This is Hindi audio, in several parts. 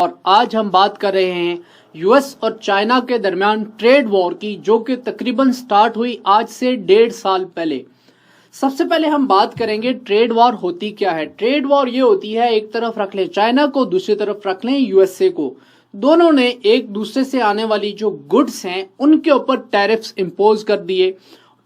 और आज हम बात कर रहे हैं यूएस और चाइना के दरमियान ट्रेड वॉर की, जो कि तकरीबन स्टार्ट हुई आज से 1.5 साल पहले। सबसे पहले हम बात करेंगे ट्रेड वॉर होती क्या है। ट्रेड वॉर ये होती है, एक तरफ रख लें चाइना को, दूसरी तरफ रख लें यूएसए को। दोनों ने एक दूसरे से आने वाली जो गुड्स हैं उनके ऊपर टैरिफ्स इंपोज कर दिए।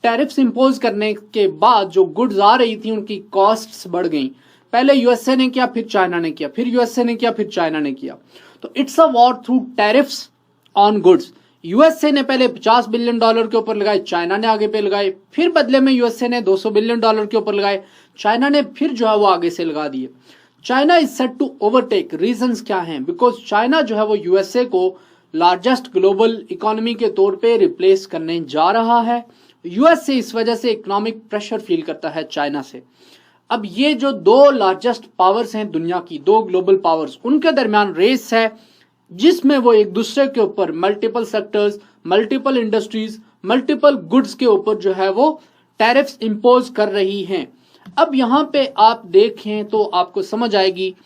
टैरिफ्स इंपोज करने के बाद जो गुड्स आ रही थी उनकी कॉस्ट्स बढ़ गई। पहले यूएसए ने किया, फिर चाइना ने किया, फिर यूएसए ने किया, फिर चाइना ने किया। तो it's a war through tariffs on goods. USA ने पहले $50 बिलियन के ऊपर लगाए, चाइना ने आगे पे लगाए, फिर बदले में यूएसए ने $200 बिलियन के ऊपर लगाए, चाइना ने फिर जो है वो आगे से लगा दिए। China is set to overtake. Reasons क्या हैं? बिकॉज चाइना जो है वो यूएसए को लार्जेस्ट ग्लोबल इकोनॉमी के तौर पे रिप्लेस करने जा रहा है। यूएसए इस वजह से इकोनॉमिक प्रेशर फील करता है चाइना से। अब ये जो दो लार्जेस्ट पावर्स हैं दुनिया की, दो ग्लोबल पावर्स, उनके दरमियान रेस है जिसमें वो एक दूसरे के ऊपर multiple sectors, multiple industries, multiple goods के ऊपर जो है वो टैरिफ्स इंपोज कर रही हैं। अब यहां पे आप देखें तो आपको समझ आएगी।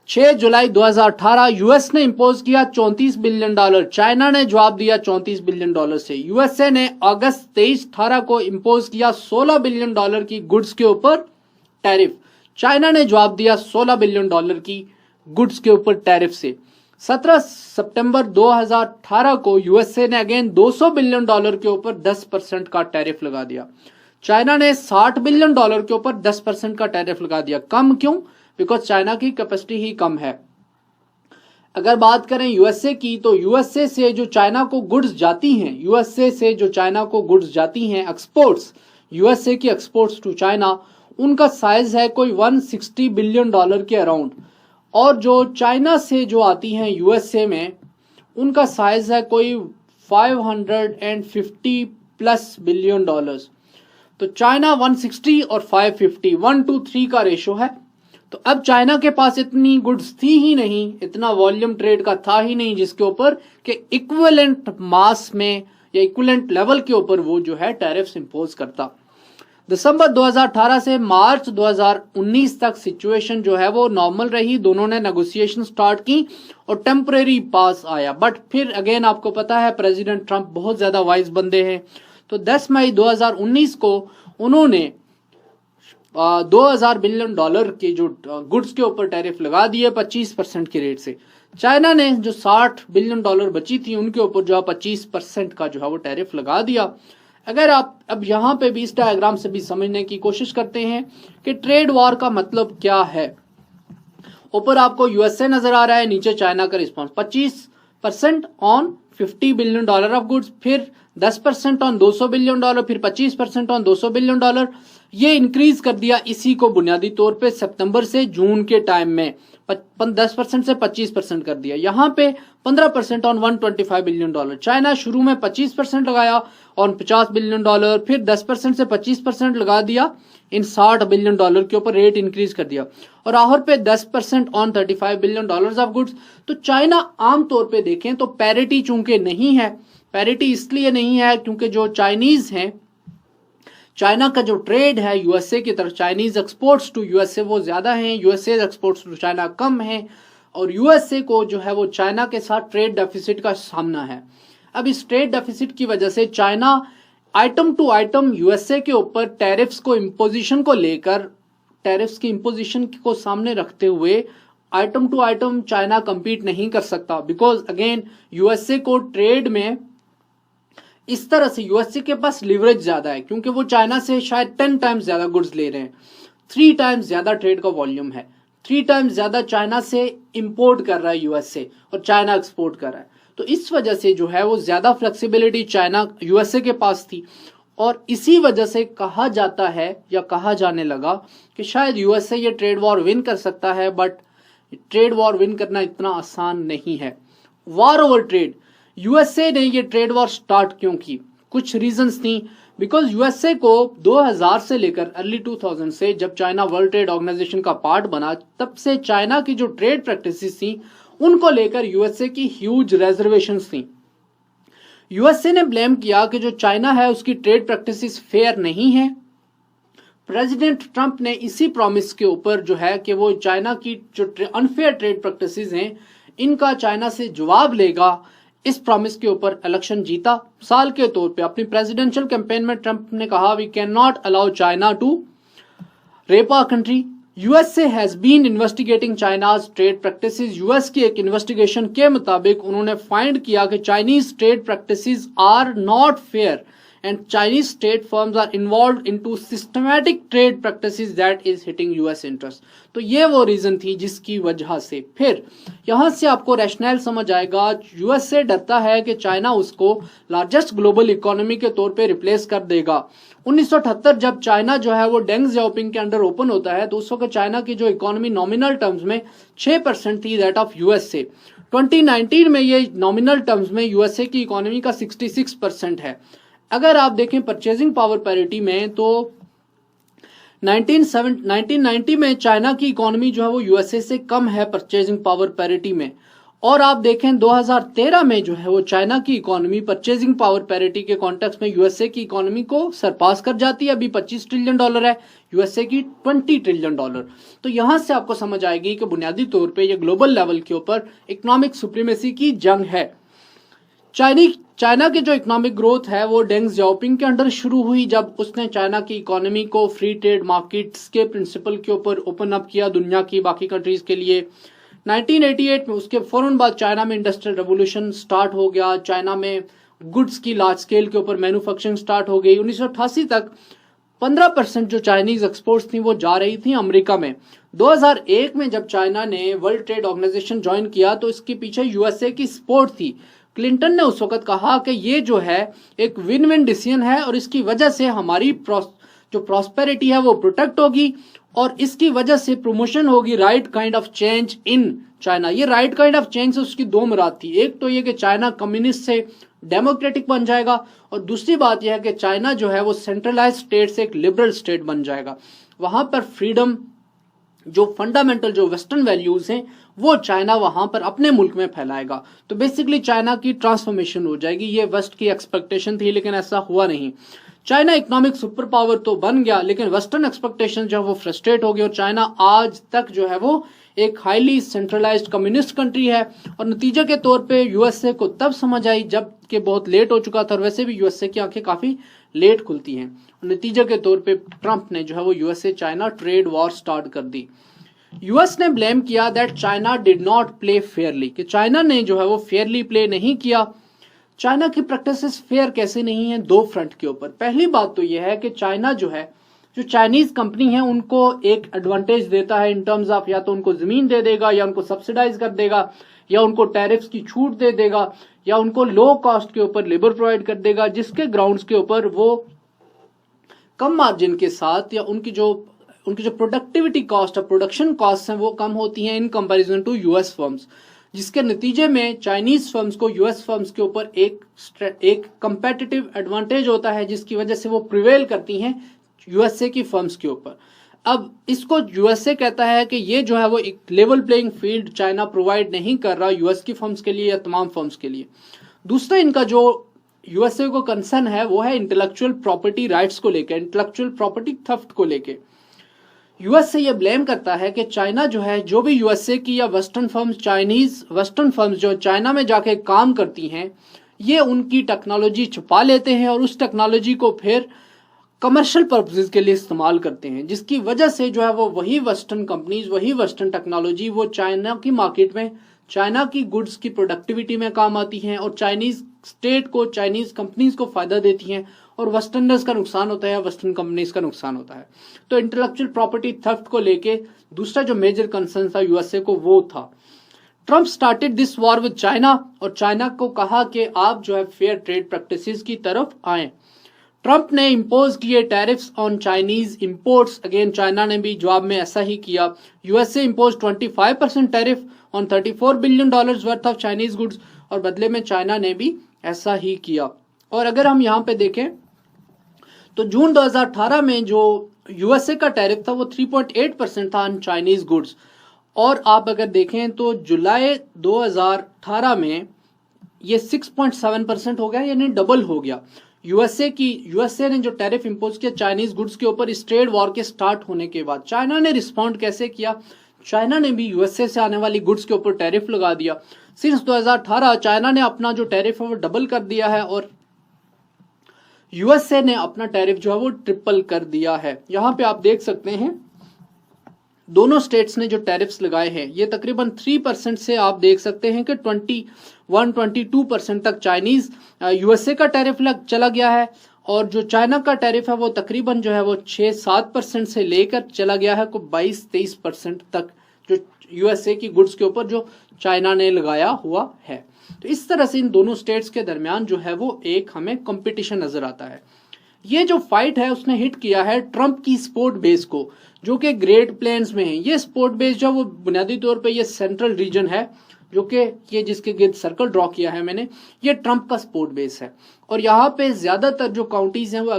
6 जुलाई 2018 यूएस ने इंपोज किया $34 बिलियन, चाइना ने जवाब दिया $34 बिलियन से। यूएसए ने अगस्त 23-18 को इंपोज किया $16 बिलियन की गुड्स के ऊपर टैरिफ। चाइना ने जवाब दिया $16 बिलियन की गुड्स के ऊपर टैरिफ से। 17 सितंबर 2018 को यूएसए ने अगेन $200 बिलियन के ऊपर 10% का टैरिफ लगा दिया। चाइना ने $60 बिलियन के ऊपर 10% का टैरिफ लगा दिया। कम क्यों? बिकॉज चाइना की कैपेसिटी ही कम है। अगर बात करें यूएसए की, तो यूएसए से जो चाइना को गुड्स जाती हैं, यूएसए से जो चाइना को गुड्स जाती हैं, एक्सपोर्ट्स, यूएसए की एक्सपोर्ट्स टू चाइना, उनका साइज है कोई $160 बिलियन के अराउंड। और जो चाइना से जो आती हैं यूएसए में, उनका साइज है कोई $550+ बिलियन। तो चाइना 160 और 550 1-3 का रेशो है। तो अब चाइना के पास इतनी गुड्स थी ही नहीं, इतना वॉल्यूम ट्रेड का था ही नहीं जिसके ऊपर कि इक्विवेलेंट मास में या इक्विवेलेंट लेवल के ऊपर वो जो है टैरिफ्स इंपोज करता। दिसंबर 2018 से मार्च 2019 तक सिचुएशन जो है वो नॉर्मल रही। दोनों ने नेगोशिएशन स्टार्ट की और टेम्परेरी पास आया। बट फिर अगेन आपको पता है प्रेसिडेंट ट्रंप बहुत ज्यादा वाइज बंदे हैं। तो 10 मई 2019 को उन्होंने $2000 बिलियन के जो गुड्स के ऊपर टैरिफ लगा दिए 25% के रेट से। चाइना ने जो $60 बिलियन बची थी उनके ऊपर जो 25% का जो है वो टैरिफ लगा दिया। अगर आप अब यहाँ पे भी इस डायग्राम से भी समझने की कोशिश करते हैं कि ट्रेड वॉर का मतलब क्या है। ऊपर आपको यूएसए नजर आ रहा है, नीचे चाइना का response. 25% on $50 billion of goods, फिर 10% ऑन $200 बिलियन, फिर 25% ऑन $200 बिलियन। ये इंक्रीज कर दिया इसी को बुनियादी तौर पे सितंबर से जून के टाइम में 10% से 25% कर दिया। यहाँ पे 15% ऑन $125 बिलियन। चाइना शुरू में 25% लगाया ऑन $50 बिलियन, फिर 10% से 25% लगा दिया इन $60 बिलियन के ऊपर, रेट इंक्रीज कर दिया। और आखिर पे 10% ऑन $35 बिलियन ऑफ गुड्स। तो चाइना आमतौर पे देखें तो पैरिटी चूंकि नहीं है, पैरिटी इसलिए नहीं है क्योंकि जो चाइनीज हैं, चाइना का जो ट्रेड है यूएसए की तरफ, चाइनीज एक्सपोर्ट्स टू यूएसए वो ज्यादा हैं, यूएसए एक्सपोर्ट्स टू चाइना कम हैं। और यूएसए को जो है वो चाइना के साथ ट्रेड डेफिसिट का सामना है। अब इस ट्रेड डेफिसिट की वजह से China item to item USA के ऊपर टैरिफ्स को इम्पोजिशन को लेकर, टैरिफ्स की इम्पोजिशन को सामने रखते हुए item to item China compete नहीं कर सकता। बिकॉज अगेन यूएसए को ट्रेड में इस तरह से यूएसए के पास लिवरेज ज्यादा है, क्योंकि वो चाइना से शायद 10 टाइम्स ज्यादा गुड्स ले रहे हैं, 3 टाइम्स ज्यादा ट्रेड का वॉल्यूम है, 3 टाइम्स ज्यादा चाइना से इंपोर्ट कर रहा है यूएसए और चाइना एक्सपोर्ट कर रहा है। तो इस वजह से जो है वो ज्यादा फ्लेक्सिबिलिटी चाइना यूएसए के पास थी। और इसी वजह से कहा जाता है या कहा जाने लगा कि शायद यूएसए ये ट्रेड वॉर विन कर सकता है, बट ट्रेड वॉर विन करना इतना आसान नहीं है। वॉर ओवर ट्रेड, यूएसए ने ये ट्रेड वॉर स्टार्ट क्यों की? कुछ रीजंस थी। बिकॉज यूएसए को 2000 से लेकर अर्ली 2000 से, जब चाइना वर्ल्ड ट्रेड ऑर्गेनाइजेशन का पार्ट बना, तब से चाइना की जो ट्रेड प्रैक्टिसेस थी उनको लेकर यूएसए की ह्यूज रेजर्वेशंस थी। यूएसए ने ब्लेम किया कि जो चाइना है उसकी ट्रेड प्रैक्टिसेस फेयर नहीं है, प्रेसिडेंट ट्रंप ने इसी प्रॉमिस के ऊपर जो है कि वो चाइना की जो अनफेयर ट्रेड प्रैक्टिसेस हैं इनका चाइना से जवाब लेगा, इस प्रॉमिस के ऊपर इलेक्शन जीता। साल के तौर पे अपनी प्रेसिडेंशियल कैंपेन में ट्रंप ने कहा, we can not allow China to rape our country. USA has been investigating China's trade practices. US की एक इन्वेस्टिगेशन के मुताबिक उन्होंने फाइंड किया कि Chinese trade practices are not fair and Chinese state firms are involved into systematic trade practices that is hitting US interest। तो ये वो रीजन थी जिसकी वजह से फिर यहां से आपको रैशनल समझ आएगा। यूएस से डरता है कि चाइना उसको लार्जेस्ट ग्लोबल इकोनॉमी के तौर पे रिप्लेस कर देगा। 1978 जब चाइना जो है वो डेंग जियाओपिंग के अंडर ओपन होता है तो उस वक्त चाइना की जो इकोनॉमी नॉमिनल टर्म्स में 6% थी, दैट ऑफ यूएस से। 2019 में ये नॉमिनल टर्म्स में यूएसए की इकोनॉमी का 66% है। अगर आप देखें परचेजिंग पावर पैरिटी में तो 1990 में चाइना की इकोनॉमी जो है वो यूएसए से कम है परचेजिंग पावर पैरिटी में, और आप देखें 2013 में जो है वो चाइना की इकोनॉमी परचेजिंग पावर पैरिटी के कॉन्टेक्स्ट में यूएसए की इकोनॉमी को सरपास कर जाती है। अभी $25 ट्रिलियन है, यूएसए की $20 ट्रिलियन। तो यहां से आपको समझ आएगी कि बुनियादी तौर पे ये ग्लोबल लेवल के ऊपर इकोनॉमिक सुप्रीमेसी की जंग है। चाइना की जो इकोनॉमिक ग्रोथ है वो डेंग जियाओपिंग के अंडर शुरू हुई जब उसने चाइना की इकोनॉमी को फ्री ट्रेड मार्केट्स के प्रिंसिपल के ऊपर ओपन अप किया दुनिया की बाकी कंट्रीज के लिए। 1988 में उसके फौरन बाद चाइना में इंडस्ट्रियल रेवोल्यूशन स्टार्ट हो गया। चाइना में गुड्स की लार्ज स्केल के ऊपर मैन्युफैक्चरिंग स्टार्ट हो गई। 1988 तक 15% जो चाइनीज एक्सपोर्ट्स थी वो जा रही थी अमेरिका में। 2001 में जब चाइना ने वर्ल्ड ट्रेड ऑर्गेनाइजेशन ज्वाइन किया तो इसके पीछे यूएसए की सपोर्ट थी। क्लिंटन ने उस वक्त कहा कि ये जो है एक विन विन डिसीजन है और इसकी वजह से हमारी जो प्रॉस्पेरिटी है वो प्रोटेक्ट होगी और इसकी वजह से प्रमोशन होगी right kind of change in China. ये राइट काइंड ऑफ चेंज से उसकी दो मुराद थी, एक तो ये कि चाइना कम्युनिस्ट से डेमोक्रेटिक बन जाएगा और दूसरी बात यह है कि चाइना जो है वो सेंट्रलाइज स्टेट से एक लिबरल स्टेट बन जाएगा। वहां पर फ्रीडम, जो फंडामेंटल जो वेस्टर्न वैल्यूज हैं वो चाइना वहां पर अपने मुल्क में फैलाएगा। तो बेसिकली चाइना की ट्रांसफॉर्मेशन हो जाएगी। ये वेस्ट की एक्सपेक्टेशन थी लेकिन ऐसा हुआ नहीं। चाइना इकोनॉमिक सुपर पावर तो बन गया लेकिन वेस्टर्न एक्सपेक्टेशन जो है वो फ्रस्ट्रेट हो गई और चाइना आज तक जो है वो एक हाईली सेंट्रलाइज्ड कम्युनिस्ट कंट्री है। और नतीजे के तौर पे यूएसए को तब समझ आई जब कि बहुत लेट हो चुका था और वैसे भी यूएसए की आंखें काफी लेट खुलती हैं। नतीजे के तौर पे ट्रंप ने जो है वो USA China trade war start कर दी। यूएस ने ब्लेम किया that China did not play Fairlie, कि चाइना ने जो है वो फेयरली प्ले नहीं किया। चाइना की प्रैक्टिसेस फेयर कैसे नहीं है, दो फ्रंट के ऊपर। पहली बात तो यह है कि चाइना जो है, जो चाइनीज कंपनी है उनको एक एडवांटेज देता है इन टर्म्स ऑफ या तो उनको जमीन दे देगा या उनको सब्सिडाइज कर देगा या उनको टैरिफ्स की छूट दे देगा या उनको लो कॉस्ट के ऊपर लेबर प्रोवाइड कर देगा, जिसके ग्राउंड्स के ऊपर वो कम मार्जिन के साथ या उनकी जो प्रोडक्टिविटी कॉस्ट है, प्रोडक्शन कॉस्ट हैं वो कम होती हैं in comparison to US firms, जिसके नतीजे में चाइनीज फर्म्स को यूएस फर्म्स के ऊपर एक कंपेटिटिव एडवांटेज होता है जिसकी वजह से वो प्रिवेल करती हैं यूएसए की फर्म्स के ऊपर। अब इसको यूएसए कहता है कि ये जो है वो एक level playing field China provide नहीं कर रहा यूएस की फर्म्स के लिए या तमाम फर्म्स के लिए। दूसरा इनका जो यूएसए को कंसर्न है वो है इंटेलेक्चुअल प्रॉपर्टी राइट्स को लेकर, इंटेलेक्चुअल प्रॉपर्टी थफ्ट को लेकर। यूएसए ये ब्लेम करता है कि चाइना जो है, जो भी यूएसए की या western firms, Chinese western firms जो चाइना में जाके काम करती हैं, ये उनकी टेक्नोलॉजी छुपा लेते हैं और उस टेक्नोलॉजी को फिर कमर्शियल पर्पसेस के लिए इस्तेमाल करते हैं, जिसकी वजह से जो है वो वही वेस्टर्न कंपनीज, वही वेस्टर्न टेक्नोलॉजी वो चाइना की मार्केट में, चाइना की गुड्स की प्रोडक्टिविटी में काम आती हैं और चाइनीज स्टेट को, चाइनीज कंपनीज को फायदा देती हैं और वेस्टर्नर्स का नुकसान होता है या वेस्टर्न कंपनीज का नुकसान होता है। तो इंटेलेक्चुअल प्रॉपर्टी थेफ्ट को लेके दूसरा जो मेजर कंसर्न था यूएसए को वो था। Trump started this war with China और चाइना को कहा कि आप जो है फेयर ट्रेड प्रैक्टिसेस की तरफ आएं। ट्रंप ने इम्पोज किए tariffs on Chinese imports, again China ने भी जवाब में ऐसा ही किया। USA impose 25% tariff on $34 billion worth of Chinese goods और बदले में चाइना ने भी ऐसा ही किया। और अगर हम यहाँ पे देखें तो जून 2018 में जो यूएसए का टैरिफ था वो 3.8% था ऑन चाइनीज गुड्स और आप अगर देखें तो जुलाई 2018 में ये 6.7% हो गया, यानी डबल हो गया। यूएसए ने जो टैरिफ इंपोज किया चाइनीज गुड्स के ऊपर इस ट्रेड वॉर के स्टार्ट होने के बाद, चाइना ने रिस्पॉन्ड कैसे किया? चाइना ने भी यूएसए से आने वाली गुड्स के ऊपर टैरिफ लगा दिया। सिंस 2018 चाइना ने अपना जो टैरिफ है वो डबल कर दिया है और यूएसए ने अपना टैरिफ जो है वो ट्रिपल कर दिया है। यहां पे आप देख सकते हैं दोनों स्टेट्स ने जो टैरिफ्स लगाए हैं ये तकरीबन 3% से आप देख सकते हैं कि 21-22% तक चाइनीज यूएसए का टैरिफ चला गया है और जो चाइना का टैरिफ है वो तकरीबन जो है वो 6-7% से लेकर चला गया है को 22-23% तक जो यूएसए की गुड्स के ऊपर जो चाइना ने लगाया हुआ है। तो इस तरह से इन दोनों स्टेट्स के दरमियान जो है वो एक हमें कंपटीशन नजर आता है। ये जो फाइट है उसने हिट किया है ट्रंप की स्पोर्ट बेस को जो कि ग्रेट प्लेन्स में है। ये स्पोर्ट बेस जो वो बुनियादी तौर पे ये सेंट्रल रीजन है जो कि ये जिसके गिर्द सर्कल ड्रॉ किया है मैंने, ये ट्रंप का स्पोर्ट बेस है और यहाँ पे ज्यादातर जो काउंटीज हैं वो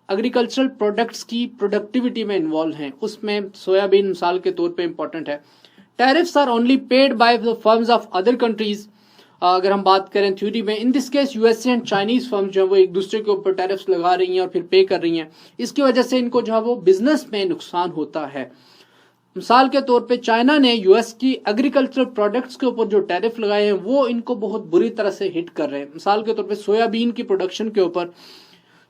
एग्रीकल्चरल प्रोडक्ट्स की प्रोडक्टिविटी में इन्वॉल्व हैं। उसमें सोयाबीन मिसाल के तौर पे इंपॉर्टेंट है। Tariffs are only paid by the firms of other countries. अगर हम बात करें थ्योरी में, in this case USA and Chinese firm जो है वो एक दूसरे के ऊपर टैरिफ्स लगा रही हैं और फिर पे कर रही हैं। इसकी वजह से इनको जो है वो बिजनेस में नुकसान होता है। मिसाल के तौर पे चाइना ने यूएस की एग्रीकल्चरल प्रोडक्ट्स के ऊपर जो टैरिफ लगाए हैं वो इनको बहुत बुरी तरह से हिट कर रहे हैं। मिसाल के तौर पे सोयाबीन की प्रोडक्शन के ऊपर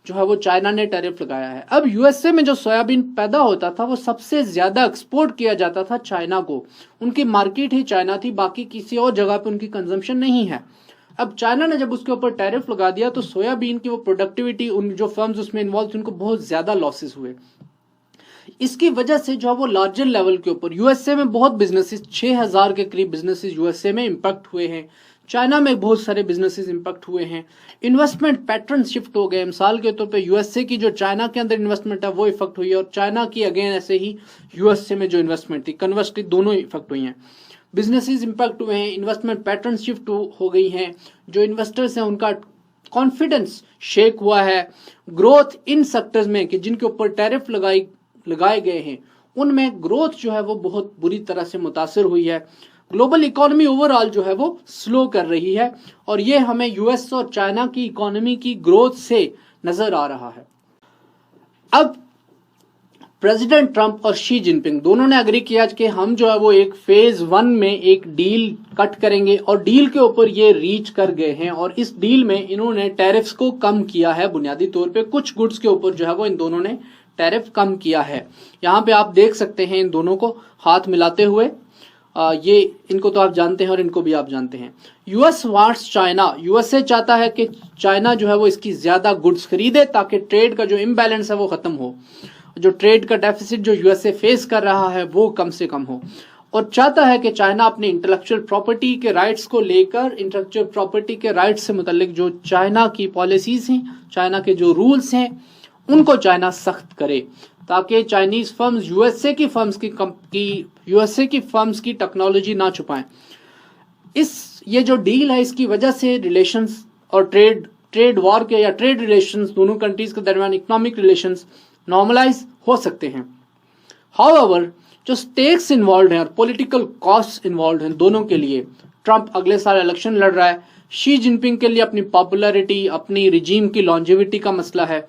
जो है वो चाइना ने टैरिफ लगाया है। अब यूएसए में जो सोयाबीन पैदा होता था वो सबसे ज्यादा एक्सपोर्ट किया जाता था चाइना को। उनकी मार्केट ही चाइना थी, बाकी किसी और जगह पे उनकी कंजम्पशन नहीं है। अब चाइना ने जब उसके ऊपर टैरिफ लगा दिया तो सोयाबीन की वो प्रोडक्टिविटी, उन जो फर्म्स उसमें इन्वॉल्व थे उनको बहुत ज्यादा लॉसेस हुए। इसकी वजह से जो है वो लार्जर लेवल के ऊपर यूएसए में बहुत बिजनेसेस, 6000 के करीब बिजनेसेस यूएसए में इंपैक्ट हुए हैं। चाइना में बहुत सारे बिजनेसेस इंपैक्ट हुए हैं। इन्वेस्टमेंट पैटर्न शिफ्ट हो गए। मिसाल के तौर पे यूएसए की जो चाइना के अंदर इन्वेस्टमेंट है वो इफेक्ट हुई है और चाइना की अगेन ऐसे ही यूएसए में जो इन्वेस्टमेंट थी, कन्वर्सली दोनों इफेक्ट हुई हैं। बिजनेसेस इंपैक्ट हुए हैं, इन्वेस्टमेंट पैटर्न शिफ्ट हो गई हैं। जो इन्वेस्टर्स हैं उनका कॉन्फिडेंस शेक हुआ है। ग्रोथ इन सेक्टर्स में कि जिनके ऊपर टैरिफ लगाए गए हैं उनमें ग्रोथ जो है वो बहुत बुरी तरह से मुतासिर हुई है। ग्लोबल इकोनॉमी ओवरऑल जो है वो स्लो कर रही है और ये हमें यूएस और चाइना की इकोनॉमी की ग्रोथ से नजर आ रहा है। अब प्रेसिडेंट ट्रंप और शी जिनपिंग दोनों ने एग्री किया कि हम जो है वो एक फेज 1 में एक डील कट करेंगे और डील के ऊपर ये रीच कर गए हैं और इस डील में इन्होंने टैरिफ्स को कम किया है। बुनियादी तौर पे कुछ गुड्स के ऊपर जो है वो इन दोनों ने टैरिफ कम किया है। यहाँ पे आप देख सकते हैं इन दोनों को हाथ मिलाते हुए। ये इनको तो आप जानते हैं और इनको भी आप जानते हैं। यूएस वांट्स चाइना, यूएसए चाहता है कि चाइना जो है वो इसकी ज्यादा गुड्स खरीदे ताकि ट्रेड का जो इम्बैलेंस है वो खत्म हो, जो ट्रेड का डेफिसिट जो यूएसए फेस कर रहा है वो कम से कम हो, और चाहता है कि चाइना अपनी इंटेलेक्चुअल प्रॉपर्टी के राइट्स को लेकर, इंटेलेक्चुअल प्रॉपर्टी के राइट्स से मुताल्लिक जो चाइना की पॉलिसीज हैं, चाइना के जो रूल्स हैं उनको चाइना सख्त करे ताकि चाइनीज फर्म्स यूएसए की फर्म्स की टेक्नोलॉजी ना छुपाएं। ये जो डील है इसकी वजह से रिलेशंस और ट्रेड वॉर के या ट्रेड रिलेशंस दोनों कंट्रीज के दरमियान इकोनॉमिक रिलेशंस नॉर्मलाइज हो सकते हैं। हाउएवर जो स्टेक्स इन्वॉल्व हैं और पॉलिटिकल कॉस्ट इन्वॉल्व हैं दोनों के लिए, ट्रंप अगले साल इलेक्शन लड़ रहा है, शी जिनपिंग के लिए अपनी पॉपुलैरिटी, अपनी रिजीम की लॉन्जेविटी का मसला है,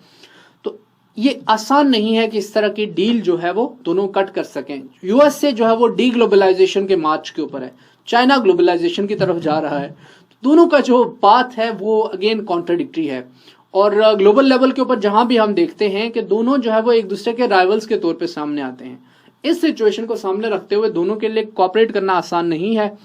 तो ये आसान नहीं है कि इस तरह की डील जो है वो दोनों कट कर सकें। यूएसए जो है वो डी ग्लोबलाइजेशन के मार्च के ऊपर है, चाइना ग्लोबलाइजेशन की तरफ जा रहा है। दोनों का जो पाथ है वो अगेन कॉन्ट्राडिक्टरी है और ग्लोबल लेवल के ऊपर जहां भी हम देखते हैं कि दोनों जो है वो एक दूसरे के राइवल्स के तौर पे सामने आते हैं। इस सिचुएशन को सामने रखते हुए दोनों के लिए कोऑपरेट करना आसान नहीं है।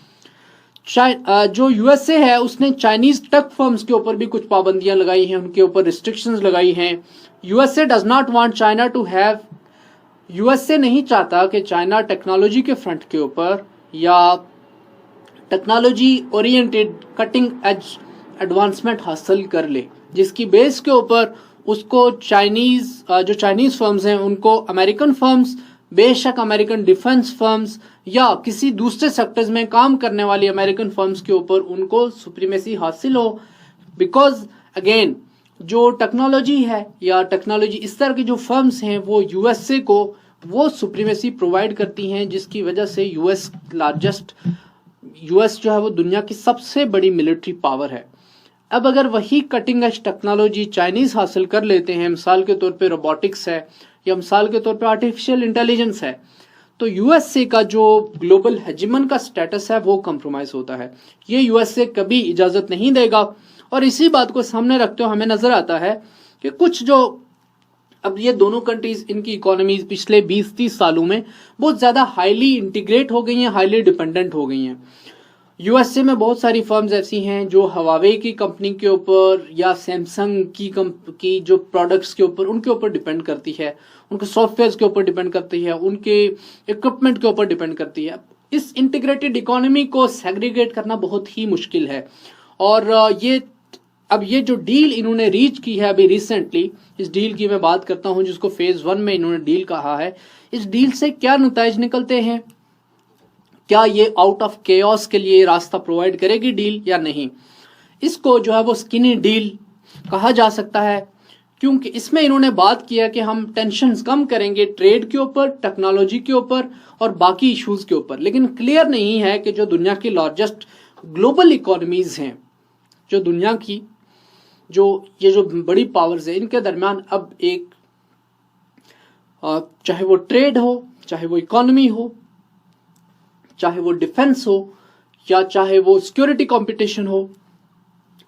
जो यूएसए है उसने चाइनीज टेक फर्म्स के ऊपर भी कुछ पाबंदियां लगाई हैं, उनके ऊपर रिस्ट्रिक्शंस लगाई हैं। USA does not want China to have, USA नहीं चाहता कि चाइना टेक्नोलॉजी के फ्रंट के ऊपर या technology oriented cutting edge advancement हासिल कर ले, जिसकी बेस के ऊपर उसको चाइनीज फर्म्स हैं उनको अमेरिकन फर्म्स, बेशक अमेरिकन डिफेंस फर्म्स या किसी दूसरे सेक्टर्स में काम करने वाली अमेरिकन फर्म्स के ऊपर उनको सुप्रीमेसी हासिल हो। बिकॉज अगेन जो टेक्नोलॉजी है या टेक्नोलॉजी इस तरह की जो फर्म्स हैं वो यूएसए को वो सुप्रीमेसी प्रोवाइड करती हैं, जिसकी वजह से यूएस जो है वो दुनिया की सबसे बड़ी मिलिट्री पावर है। अब अगर वही कटिंग एज टेक्नोलॉजी चाइनीज हासिल कर लेते हैं, मिसाल के तौर पे रोबोटिक्स है या मिसाल के तौर पे आर्टिफिशियल इंटेलिजेंस है, तो यूएसए का जो ग्लोबल हेजिमन का स्टेटस है वो कंप्रोमाइज होता है। ये यूएसए कभी इजाजत नहीं देगा। और इसी बात को सामने रखते हुए हमें नजर आता है कि कुछ जो अब ये दोनों कंट्रीज, इनकी इकोनॉमीज पिछले 20-30 सालों में बहुत ज्यादा हाईली इंटीग्रेट हो गई हैं, हाईली डिपेंडेंट हो गई हैं। यूएसए में बहुत सारी फर्म्स ऐसी हैं जो हवावे की कंपनी के ऊपर या सैमसंग की जो प्रोडक्ट्स के ऊपर, उनके ऊपर डिपेंड करती है, उनके सॉफ्टवेयर के ऊपर डिपेंड करती है, उनके इक्विपमेंट के ऊपर डिपेंड करती है। इस इंटीग्रेटेड इकोनॉमी को सेग्रीगेट करना बहुत ही मुश्किल है। और ये जो डील इन्होंने रीच की है अभी रिसेंटली, इस डील की मैं बात करता हूं जिसको फेज 1 में इन्होंने डील कहा है, इस डील से क्या नतीजे निकलते हैं, क्या ये आउट ऑफ केओस के लिए रास्ता प्रोवाइड करेगी डील या नहीं। इसको जो है वो स्किनी डील कहा जा सकता है, क्योंकि इसमें इन्होंने बात किया कि हम टेंशन्स कम करेंगे ट्रेड के ऊपर, टेक्नोलॉजी के ऊपर और बाकी इश्यूज के ऊपर, लेकिन क्लियर नहीं है कि जो दुनिया की लार्जेस्ट ग्लोबल इकोनॉमीज हैं, जो दुनिया की ये जो बड़ी पावर्स है, इनके दरमियान अब एक चाहे वो ट्रेड हो, चाहे वो इकोनॉमी हो, चाहे वो डिफेंस हो या चाहे वो सिक्योरिटी कंपटीशन हो,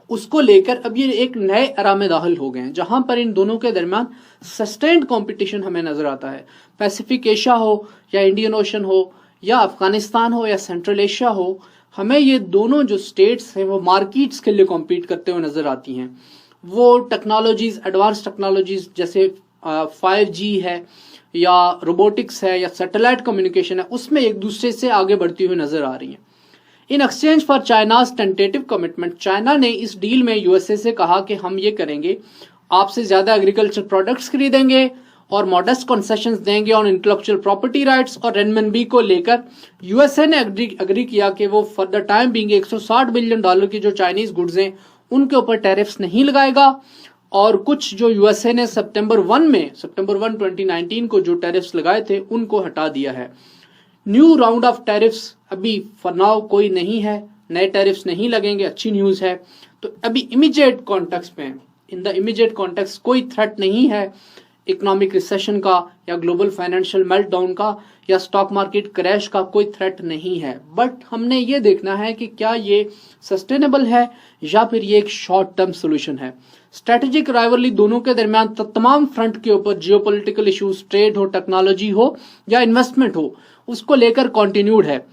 उसको लेकर अब ये एक नए एरा में दाखिल हो गए हैं, जहां पर इन दोनों के दरमियान सस्टेन्ड कंपटीशन हमें नजर आता है। पैसिफिक एशिया हो या इंडियन ओशन हो या अफगानिस्तान हो या सेंट्रल एशिया हो, हमें ये दोनों जो स्टेट्स हैं वो मार्केट्स के लिए कॉम्पीट करते हुए नजर आती हैं। वो टेक्नोलॉजीज, एडवांस टेक्नोलॉजीज जैसे 5G है या रोबोटिक्स है या सैटेलाइट कम्युनिकेशन है, उसमें एक दूसरे से आगे बढ़ती हुई नजर आ रही हैं। In exchange for China's tentative commitment, China ने इस डील में यूएसए से कहा कि हम ये करेंगे, आपसे ज्यादा एग्रीकल्चर प्रोडक्ट्स खरीदेंगे और मॉडेस्ट कंसेशंस देंगे ऑन इंटेलेक्चुअल प्रॉपर्टी राइट्स और रेनमिनबी को लेकर यूएसए ने अग्री किया कि वो for the time being $160 billion की जो चाइनीज गुड्स हैं उनके ऊपर टैरिफ्स नहीं लगाएगा। और कुछ जो यूएसए ने सितंबर 1 2019 को जो टैरिफ्स लगाए थे उनको हटा दिया है। न्यू राउंड ऑफ टैरिफ्स अभी फॉर नाउ कोई नहीं है, नए टैरिफ्स नहीं लगेंगे, अच्छी न्यूज है। तो अभी इमीडिएट कॉन्टेक्स्ट में, इन द इमीडिएट कॉन्टेक्स्ट कोई थ्रेट नहीं है इकोनॉमिक रिसेशन का या ग्लोबल फाइनेंशियल मेल्टडाउन का या स्टॉक मार्केट क्रैश का, कोई थ्रेट नहीं है। बट हमने ये देखना है कि क्या ये सस्टेनेबल है या फिर ये एक शॉर्ट टर्म सोल्यूशन है। स्ट्रेटेजिक राइवलरी दोनों के दरमियान तमाम फ्रंट के ऊपर, जियोपॉलिटिकल इश्यूज, ट्रेड हो, टेक्नोलॉजी हो या इन्वेस्टमेंट हो, उसको लेकर कंटिन्यूड है।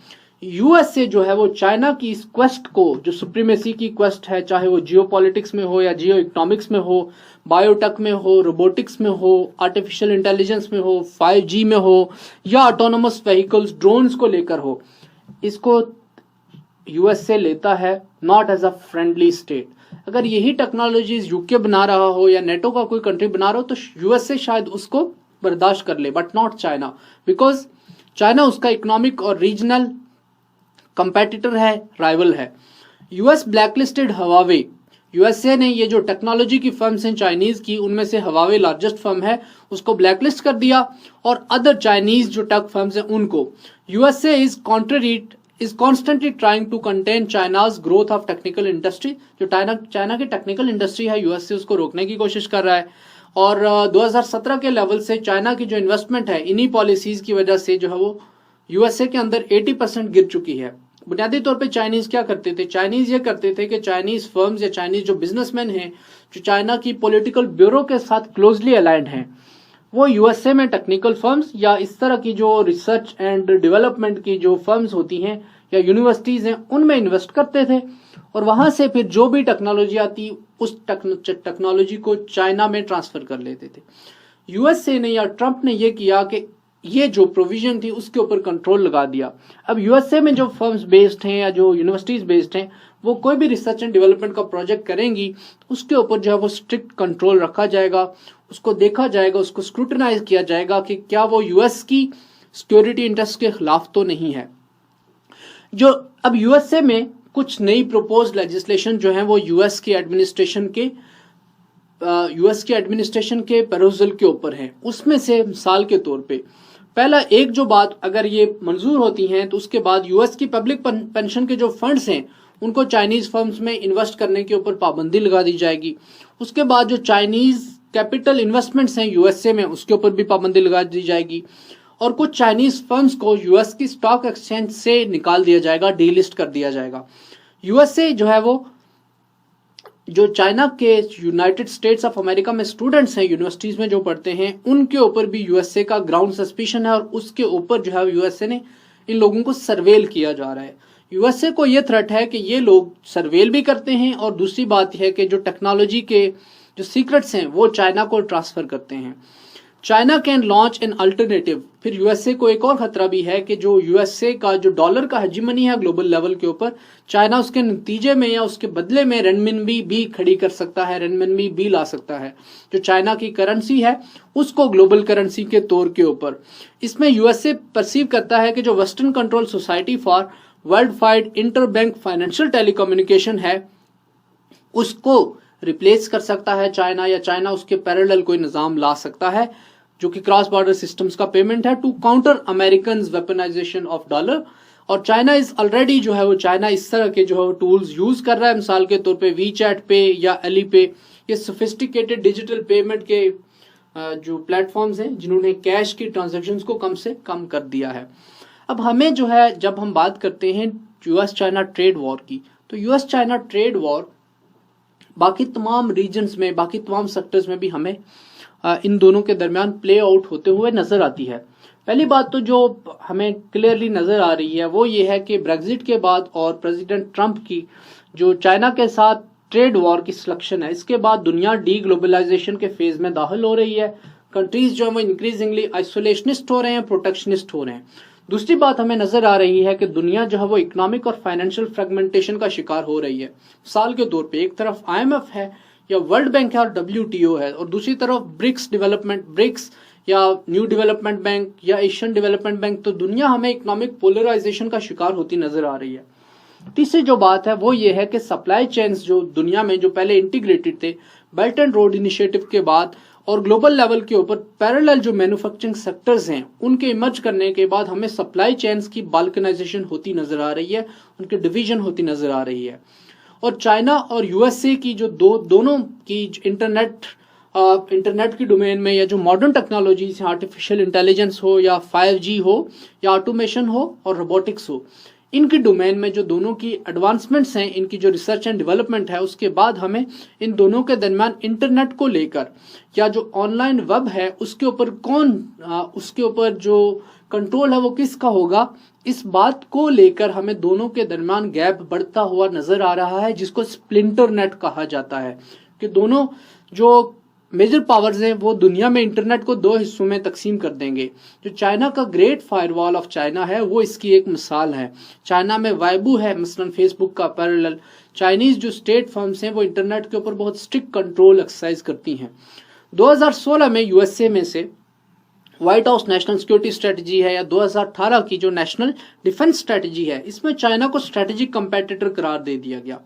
यूएसए जो है वो चाइना की इस क्वेस्ट को, जो सुप्रीमेसी की क्वेस्ट है, चाहे वो जियोपॉलिटिक्स में हो या जियो इकोनॉमिक्स में हो, बायोटेक में हो, रोबोटिक्स में हो, आर्टिफिशियल इंटेलिजेंस में हो, 5G में हो या ऑटोनोमस व्हीकल्स, ड्रोन्स को लेकर हो, इसको यूएसए लेता है not as a friendly state. अगर यही टेक्नोलॉजीज यूके बना रहा हो या नेटो का कोई कंट्री बना रहा हो तो यूएसए शायद उसको बर्दाश्त कर ले, but not China, because China उसका इकोनॉमिक और रीजनल कंपेटिटर है, राइवल है। यूएस ब्लैकलिस्टेड हवावे, यूएसए ने ये जो टेक्नोलॉजी की फर्म्स हैं चाइनीज की, उनमें से हवावे लार्जेस्ट फर्म है, उसको ब्लैकलिस्ट कर दिया। और अदर चाइनीज जो टेक फर्म्स हैं उनको USA is constantly trying to contain China's growth of technical industry। जो चाइना की टेक्निकल इंडस्ट्री है, यूएसए उसको रोकने की कोशिश कर रहा है। और 2017 के लेवल से चाइना की जो इन्वेस्टमेंट है इन्हीं पॉलिसीज की वजह से जो है वो यूएसए के अंदर 80% गिर चुकी है। बुनियादी तौर पे चाइनीज क्या करते थे, चाइनीज ये करते थे कि चाइनीज फर्म्स या चाइनीज जो बिजनेसमैन हैं जो चाइना की पॉलिटिकल ब्यूरो के साथ क्लोजली अलाइंड हैं, वो यूएसए में टेक्निकल फर्म्स या इस तरह की जो रिसर्च एंड डेवलपमेंट की जो फर्म्स होती हैं या यूनिवर्सिटीज हैं उनमें इन्वेस्ट करते थे और वहां से फिर जो भी टेक्नोलॉजी आती उस टेक्नोलॉजी को चाइना में ट्रांसफर कर लेते थे। यूएसए ने या ट्रंप ने ये किया कि ये जो प्रोविजन थी उसके ऊपर कंट्रोल लगा दिया। अब यूएसए में जो फर्म्स बेस्ड हैं या जो यूनिवर्सिटीज बेस्ड हैं वो कोई भी रिसर्च एंड डेवलपमेंट का प्रोजेक्ट करेंगी उसके ऊपर जो है वो स्ट्रिक्ट कंट्रोल रखा जाएगा, उसको देखा जाएगा, उसको स्क्रूटनाइज किया जाएगा कि क्या वो यूएस की सिक्योरिटी इंटरेस्ट के खिलाफ तो नहीं है। जो अब यूएसए में कुछ नई प्रपोज्ड लेजिस्लेशन जो है वो यूएस के एडमिनिस्ट्रेशन के पेरोजल के ऊपर है। उसमें से मिसाल के तौर पे पहला एक जो बात अगर ये मंजूर होती हैं तो उसके बाद यूएस की पब्लिक पेंशन के जो फंड्स हैं उनको चाइनीज फर्म्स में इन्वेस्ट करने के ऊपर पाबंदी लगा दी जाएगी। उसके बाद जो चाइनीज कैपिटल इन्वेस्टमेंट्स हैं यूएसए में उसके ऊपर भी पाबंदी लगा दी जाएगी और कुछ चाइनीज फर्म्स को यूएस की स्टॉक एक्सचेंज से निकाल दिया जाएगा, डीलिस्ट कर दिया जाएगा। यूएसए जो है वो जो चाइना के यूनाइटेड स्टेट्स ऑफ अमेरिका में स्टूडेंट्स हैं यूनिवर्सिटीज में जो पढ़ते हैं उनके ऊपर भी यूएसए का ग्राउंड सस्पिशन है और उसके ऊपर जो है यूएसए ने इन लोगों को सर्वेल किया जा रहा है। यूएसए को ये थ्रेट है कि ये लोग सर्वेल भी करते हैं और दूसरी बात है कि जो टेक्नोलॉजी के जो सीक्रेट्स हैं वो चाइना को ट्रांसफर करते हैं। China can launch an alternative. फिर यूएसए को एक और खतरा भी है कि जो यूएसए का जो डॉलर का हेजीमनी है ग्लोबल लेवल के ऊपर, चाइना उसके नतीजे में या उसके बदले में रेनमिनबी भी खड़ी कर सकता है, रेनमिनबी भी ला सकता है जो चाइना की करेंसी है उसको ग्लोबल करेंसी के तौर के ऊपर। इसमें यूएसए परसीव करता है कि जो western control society for world wide inter bank financial telecommunication है उसको रिप्लेस कर सकता है चाइना, या चाइना उसके पैरेलल कोई निजाम ला सकता है जो कि क्रॉस बॉर्डर सिस्टम्स का पेमेंट है to counter American weaponisation of dollar. और चाइना इज ऑलरेडी जो है वो चाइना इस तरह के जो है टूल्स यूज कर रहा है, मिसाल के तौर पे वीचैट पे या एली पे, ये सोफिस्टिकेटेड डिजिटल पेमेंट के जो प्लेटफॉर्म्स हैं जिन्होंने कैश की ट्रांजेक्शन्स को कम से कम कर दिया है। अब हमें जो है जब हम बात करते हैं यूएस चाइना ट्रेड वॉर की, तो यूएस चाइना ट्रेड वॉर बाकी तमाम रीजन्स में, बाकी तमाम सेक्टर्स में भी हमें इन दोनों के दरमियान प्ले आउट होते हुए नजर आती है। पहली बात तो जो हमें क्लियरली नजर आ रही है वो ये है कि ब्रेग्जिट के बाद और प्रेसिडेंट ट्रंप की जो चाइना के साथ ट्रेड वॉर की सिलेक्शन है, इसके बाद दुनिया डी ग्लोबलाइजेशन के फेज में दाखिल हो रही है। कंट्रीज जो है वो इंक्रीजिंगली आइसोलेशनिस्ट हो रहे हैं, प्रोटेक्शनिस्ट हो रहे हैं। दूसरी बात हमें नजर आ रही है कि दुनिया जो है वो इकोनॉमिक और फाइनेंशियल फ्रेगमेंटेशन का शिकार हो रही है। मिसाल के तौर पे एक तरफ आईएमएफ है या वर्ल्ड बैंक है और डब्ल्यूटीओ है, और दूसरी तरफ ब्रिक्स या न्यू डेवलपमेंट बैंक या एशियन डेवलपमेंट बैंक। तो दुनिया हमें इकोनॉमिक पोलराइजेशन का शिकार होती नजर आ रही है। तीसरी जो बात है वो ये है कि सप्लाई चेन्स जो दुनिया में जो पहले इंटीग्रेटेड थे बेल्ट एंड रोड इनिशिएटिव के बाद और ग्लोबल लेवल के ऊपर पैरेलल जो मैन्युफैक्चरिंग सेक्टर्स हैं उनके इमर्ज करने के बाद हमें सप्लाई चेन्स की बाल्कनाइजेशन होती नजर आ रही है, उनकी डिवीजन होती नजर आ रही है। और चाइना और यूएसए की जो दोनों की इंटरनेट की डोमेन में या जो मॉडर्न टेक्नोलॉजीज हैं, आर्टिफिशियल इंटेलिजेंस हो या 5G हो या ऑटोमेशन हो और रोबोटिक्स हो, इनकी डोमेन में जो दोनों की एडवांसमेंट्स हैं, इनकी जो रिसर्च एंड डेवलपमेंट है, उसके बाद हमें इन दोनों के दरमियान इंटरनेट को लेकर या जो ऑनलाइन वेब है उसके ऊपर उसके ऊपर जो कंट्रोल है वो किसका होगा, इस बात को लेकर हमें दोनों के दरमियान गैप बढ़ता हुआ नजर आ रहा है, जिसको स्प्लिंटर नेट कहा जाता है कि दोनों जो मेजर पावर्स हैं वो दुनिया में इंटरनेट को दो हिस्सों में तकसीम कर देंगे। जो चाइना का ग्रेट फायरवॉल ऑफ चाइना है वो इसकी एक मिसाल है। चाइना में वाइबू है मसलन फेसबुक का पैरेलल। चाइनीज जो स्टेट फर्म्स हैं वो इंटरनेट के ऊपर बहुत स्ट्रिक्ट कंट्रोल एक्सरसाइज करती हैं। 2016 में यूएसए में से white house national security strategy है या 2018 की जो नेशनल डिफेंस स्ट्रेटजी है, इसमें चाइना को स्ट्रेटेजिक कंपेटिटर करार दे दिया गया।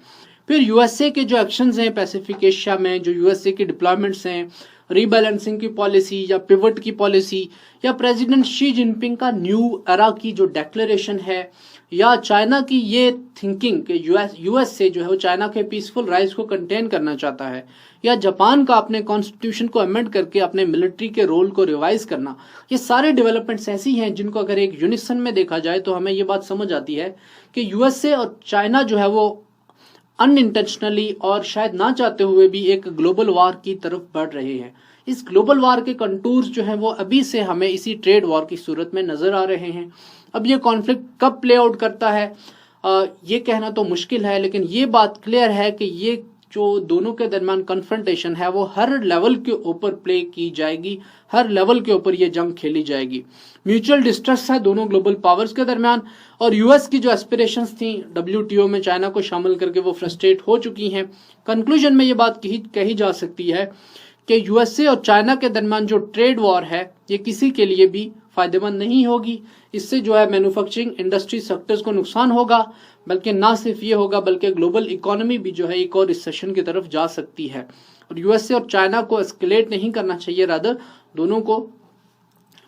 फिर यूएसए के जो एक्शंस हैं पैसिफिक एशिया में, जो यूएसए की डिप्लॉयमेंट्स हैं, रीबैलेंसिंग की पॉलिसी या पिवट की पॉलिसी, या प्रेसिडेंट शी जिनपिंग का न्यू एरा की जो डिक्लेरेशन है, या चाइना की ये थिंकिंग कि यूएस से जो है वो चाइना के पीसफुल राइज को कंटेन करना चाहता है, या जापान का अपने कॉन्स्टिट्यूशन को अमेंड करके अपने मिलिट्री के रोल को रिवाइज करना, ये सारे डेवलपमेंट्स ऐसी हैं जिनको अगर एक यूनिसन में देखा जाए तो हमें ये बात समझ आती है कि यूएसए और चाइना जो है वो अनइंटेंशनली और शायद ना चाहते हुए भी एक ग्लोबल वार की तरफ बढ़ रहे हैं। इस ग्लोबल वार के कंटूर्स जो हैं वो अभी से हमें इसी ट्रेड वॉर की सूरत में नजर आ रहे हैं। अब ये कॉन्फ्लिक्ट कब प्ले आउट करता है ये कहना तो मुश्किल है, लेकिन ये बात क्लियर है कि ये जो दोनों के दरमियान कन्फ्रंटेशन है वो हर लेवल के ऊपर प्ले की जाएगी, हर लेवल के ऊपर ये जंग खेली जाएगी। म्यूचुअल डिस्ट्रस्ट है दोनों ग्लोबल पावर्स के दरमियान, और यूएस की जो एस्पिरेशंस थी डब्ल्यूटीओ में चाइना को शामिल करके वो फ्रस्ट्रेट हो चुकी हैं। कंक्लूजन में ये बात कही जा सकती है कि यूएसए और चाइना के दरमियान जो ट्रेड वॉर है ये किसी के लिए भी फायदेमंद नहीं होगी। इससे जो है मैन्युफैक्चरिंग इंडस्ट्री सेक्टर्स को नुकसान होगा, बल्कि ना सिर्फ ये होगा बल्कि ग्लोबल इकोनॉमी भी जो है एक और रिसेशन की तरफ जा सकती है। और यूएसए और चाइना को एस्केलेट नहीं करना चाहिए, रादर दोनों को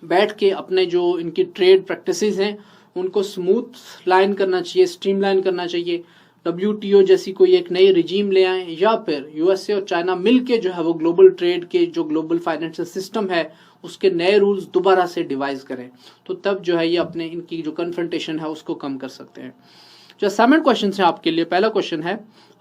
बैठ के अपने जो इनकी ट्रेड प्रैक्टिसेस हैं उनको स्मूथ लाइन करना चाहिए, स्ट्रीमलाइन करना चाहिए। WTO जैसी कोई एक नई रिजीम ले आए, या फिर USA और चाइना मिलके जो है वो ग्लोबल ट्रेड के जो ग्लोबल फाइनेंशियल सिस्टम है उसके नए रूल्स दोबारा से डिवाइस करें, तो तब जो है ये अपने इनकी जो कन्फ्रंटेशन है उसको कम कर सकते हैं। जो असाइनमेंट क्वेश्चन है आपके लिए, पहला क्वेश्चन है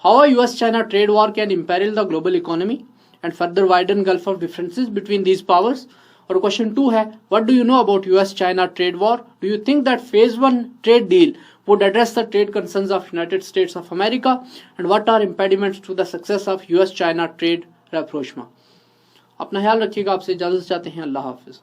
how a US China trade war can imperil the global economy and further widen gulf of differences between these powers. और क्वेश्चन 2 है what do you know about US China trade war, do you think that phase 1 trade deal would address the trade concerns of United States of America, and what are impediments to the success of US China trade rapprochement। अपना ख्याल रखिएगा, आपसे इजाजत चाहते हैं, अल्लाह हाफिज।